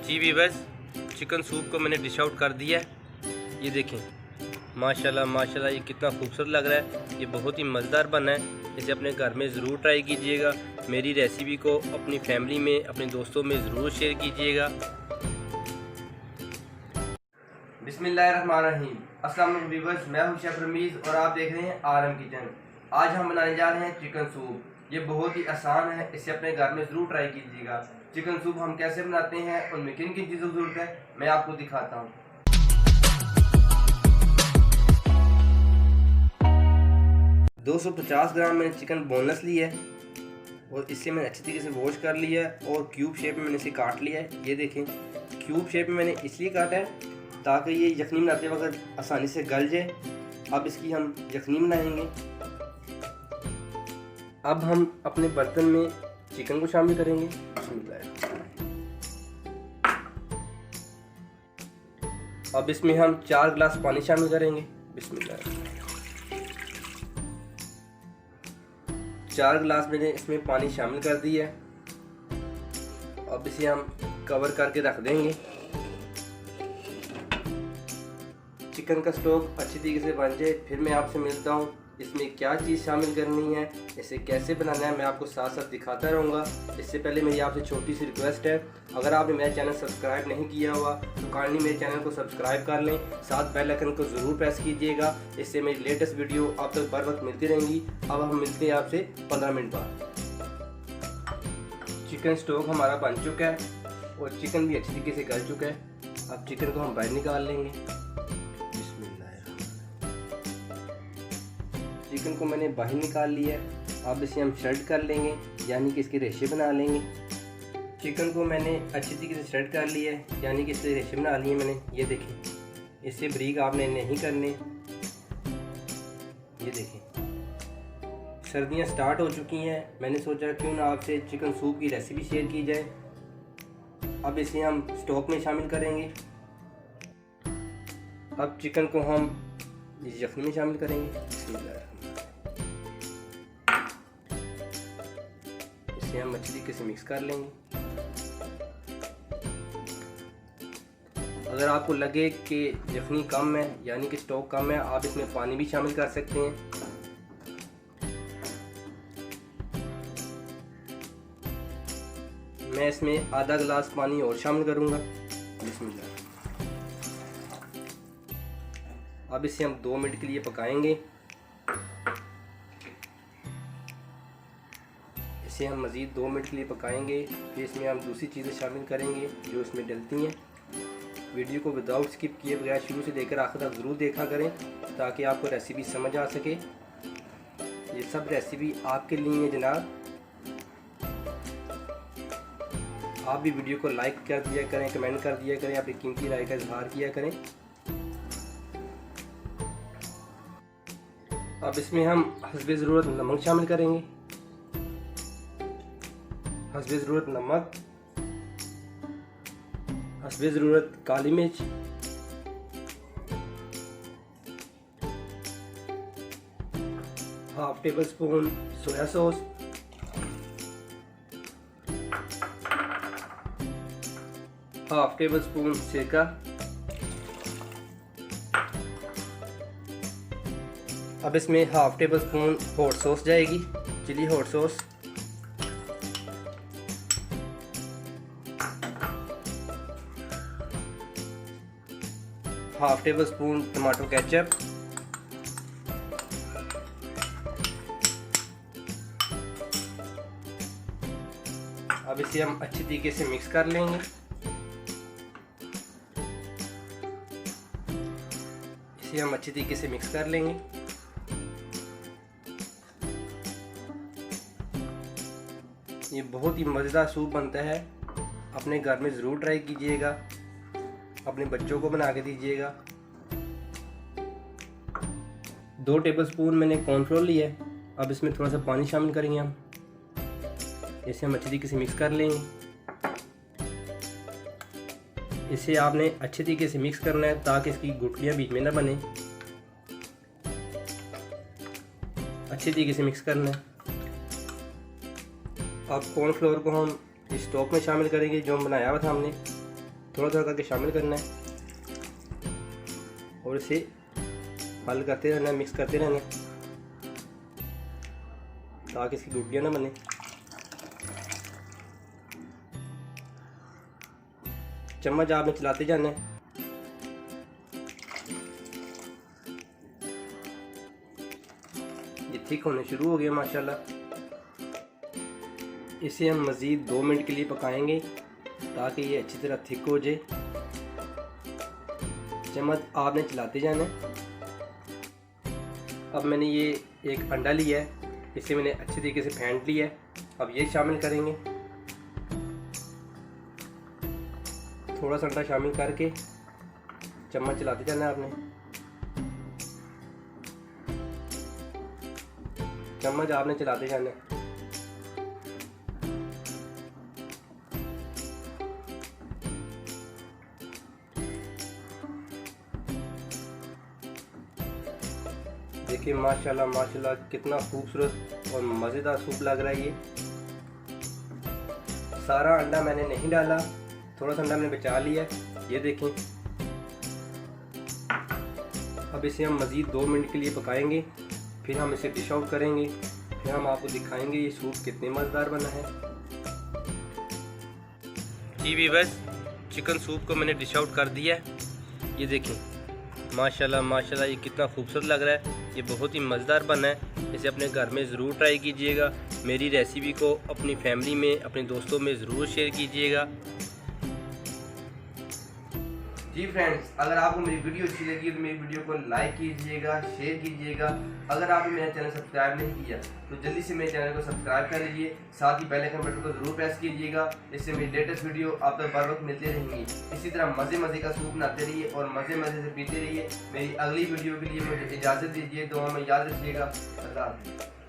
जी viewers, chicken soup को मैंने dish out कर दिया है। ये देखें, माशाल्लाह माशाल्लाह, ये कितना खूबसूरत लग रहा है। ये बहुत ही मज़ेदार बना है। इसे अपने घर में ज़रूर ट्राई कीजिएगा। मेरी रेसिपी को अपनी फैमिली में, अपने दोस्तों में ज़रूर शेयर कीजिएगा। बिस्मिल्लाहिर्रहमानिर्रहीम। अस्सलाम वालेकुम वीवर्स, मैं हूं शेफ रमीज़ और आप देख रहे हैं RM किचन। आज हम बनाने जा रहे हैं चिकन सूप। ये बहुत ही आसान है, इसे अपने घर में ज़रूर ट्राई कीजिएगा। चिकन सूप हम कैसे बनाते हैं, उनमें किन किन चीज़ों की ज़रूरत है, मैं आपको दिखाता हूँ। 250 ग्राम मैंने चिकन बोनलेस लिया है और इससे मैंने अच्छी तरीके से वॉश कर लिया है और क्यूब शेप में मैंने इसे काट लिया है। ये देखें, क्यूब शेप में मैंने इसलिए काटा है ताकि ये यखनी बनाते वक्त आसानी से गल जाए। अब इसकी हम यखनी बनाएंगे। अब हम अपने बर्तन में चिकन को शामिल करेंगे। अब इसमें हम 4 गिलास पानी शामिल करेंगे। बिस्मिल्लाह। 4 गिलास मैंने इसमें पानी शामिल कर दिया है। अब इसे हम कवर करके रख देंगे। चिकन का स्टॉक अच्छी तरीके से बन जाए फिर मैं आपसे मिलता हूँ। इसमें क्या चीज़ शामिल करनी है, इसे कैसे बनाना है, मैं आपको साथ साथ दिखाता रहूँगा। इससे पहले मेरी आपसे छोटी सी रिक्वेस्ट है, अगर आपने मेरा चैनल सब्सक्राइब नहीं किया हुआ तो काइंडली मेरे चैनल को सब्सक्राइब कर लें। साथ बेल आइकन को ज़रूर प्रेस कीजिएगा, इससे मेरी लेटेस्ट वीडियो आप तक बर वक्त मिलती रहेंगी। अब हम मिलते हैं आपसे 15 मिनट बाद। चिकन स्टॉक हमारा बन चुका है और चिकन भी अच्छी तरीके से गल चुका है। अब चिकन को हम बाहर निकाल लेंगे। चिकन को मैंने बाहर निकाल लिया है। अब इसे हम श्रेड कर लेंगे, यानी कि इसके रेशे बना लेंगे। चिकन को मैंने अच्छी तरीके से श्रेड कर लिया है, यानी कि इसके रेशे बना लिए मैंने। ये देखें, इससे बारीक आपने नहीं करने। ये देखें, सर्दियां स्टार्ट हो चुकी हैं, मैंने सोचा क्यों ना आपसे चिकन सूप की रेसिपी शेयर की जाए। अब इसे हम स्टॉक में शामिल करेंगे। अब चिकन को हम यखनी में शामिल करेंगे। इसे हम अच्छी तरीके से मिक्स कर लेंगे। अगर आपको लगे कि यखनी कम है, यानी कि स्टॉक कम है, आप इसमें पानी भी शामिल कर सकते हैं। मैं इसमें आधा गिलास पानी और शामिल करूंगा। बिस्मिल्लाह। अब इसे हम 2 मिनट के लिए पकाएंगे। इसे हम मज़ीद 2 मिनट के लिए पकाएंगे। फिर इसमें हम दूसरी चीज़ें शामिल करेंगे जो इसमें डलती हैं। वीडियो को विदाउट स्किप किए बगैर शुरू से लेकर आखिर तक ज़रूर देखा करें ताकि आपको रेसिपी समझ आ सके। ये सब रेसिपी आपके लिए है जनाब। आप भी वीडियो को लाइक कर दिया करें, कमेंट कर दिया करें, अपनी कीमती राय का इजहार किया करें। अब इसमें हम हस्बे ज़रूरत नमक शामिल करेंगे। हस्बे ज़रूरत नमक, हस्बे ज़रूरत काली मिर्च, half tablespoon soya sauce, half tablespoon सिरका। अब इसमें half tablespoon hot sauce जाएगी, chilli hot sauce. Half tablespoon tomato ketchup. अब इसे हम अच्छी तरीके से मिक्स कर लेंगे। इसे हम अच्छी तरीके से मिक्स कर लेंगे। ये बहुत ही मज़ेदार सूप बनता है, अपने घर में ज़रूर ट्राई कीजिएगा, अपने बच्चों को बना के दीजिएगा। 2 टेबलस्पून मैंने कॉर्नफ्लोर लिया है। अब इसमें थोड़ा सा पानी शामिल करेंगे हम। इसे हम अच्छी तरीके से मिक्स कर लेंगे। इसे आपने अच्छे तरीके से मिक्स करना है ताकि इसकी गुठलियाँ बीच में ना बने। अच्छे तरीके से मिक्स करना है। अब कॉर्नफ्लोर को हम इस स्टॉक में शामिल करेंगे जो हम बनाया हुआ था हमने। थोड़ा थोड़ा करके शामिल करना है और इसे हल करते रहना है, मिक्स करते रहना है ताकि इसकी गुठलियाँ ना बने। चम्मच आपने चलाते जाना है। ये थिक होने शुरू हो गया माशाल्लाह। इसे हम मज़ीद 2 मिनट के लिए पकाएंगे ताकि ये अच्छी तरह थिक हो जाए। चम्मच आपने चलाते जाना है। अब मैंने ये एक अंडा लिया है, इसे मैंने अच्छी तरीके से फेंट लिया है। अब ये शामिल करेंगे, थोड़ा सा अंडा शामिल करके चम्मच चलाते जाना है आपने। चम्मच आपने चलाते जाना है। देखिए माशाल्लाह माशाल्लाह कितना खूबसूरत और मज़ेदार सूप लग रहा है। ये सारा अंडा मैंने नहीं डाला, थोड़ा सा अंडा मैंने बचा लिया है। ये देखें। अब इसे हम मज़ीद 2 मिनट के लिए पकाएंगे, फिर हम इसे डिश आउट करेंगे, फिर हम आपको दिखाएंगे ये सूप कितने मज़ेदार बना है। जी भी बस चिकन सूप को मैंने डिश आउट कर दिया है। ये देखें माशाल्लाह माशाल्लाह ये कितना खूबसूरत लग रहा है। ये बहुत ही मज़ेदार बना है। इसे अपने घर में ज़रूर ट्राई कीजिएगा। मेरी रेसिपी को अपनी फैमिली में, अपने दोस्तों में ज़रूर शेयर कीजिएगा। जी फ्रेंड्स, अगर आपको मेरी वीडियो अच्छी लगी तो मेरी वीडियो को लाइक कीजिएगा, शेयर कीजिएगा। अगर आपने मेरा चैनल सब्सक्राइब नहीं किया तो जल्दी से मेरे चैनल को सब्सक्राइब कर लीजिए। साथ ही बेल आइकन बटन को ज़रूर प्रेस कीजिएगा। इससे मेरी लेटेस्ट वीडियो आप तक बर वक्त मिलती रहेंगी। इसी तरह मज़े का सूप बनाते रहिए और मज़े से पीते रहिए। मेरी अगली वीडियो के लिए मुझे इजाज़त दीजिए। दुआ में याद रखिएगा। अल्लाह हाफ़िज़।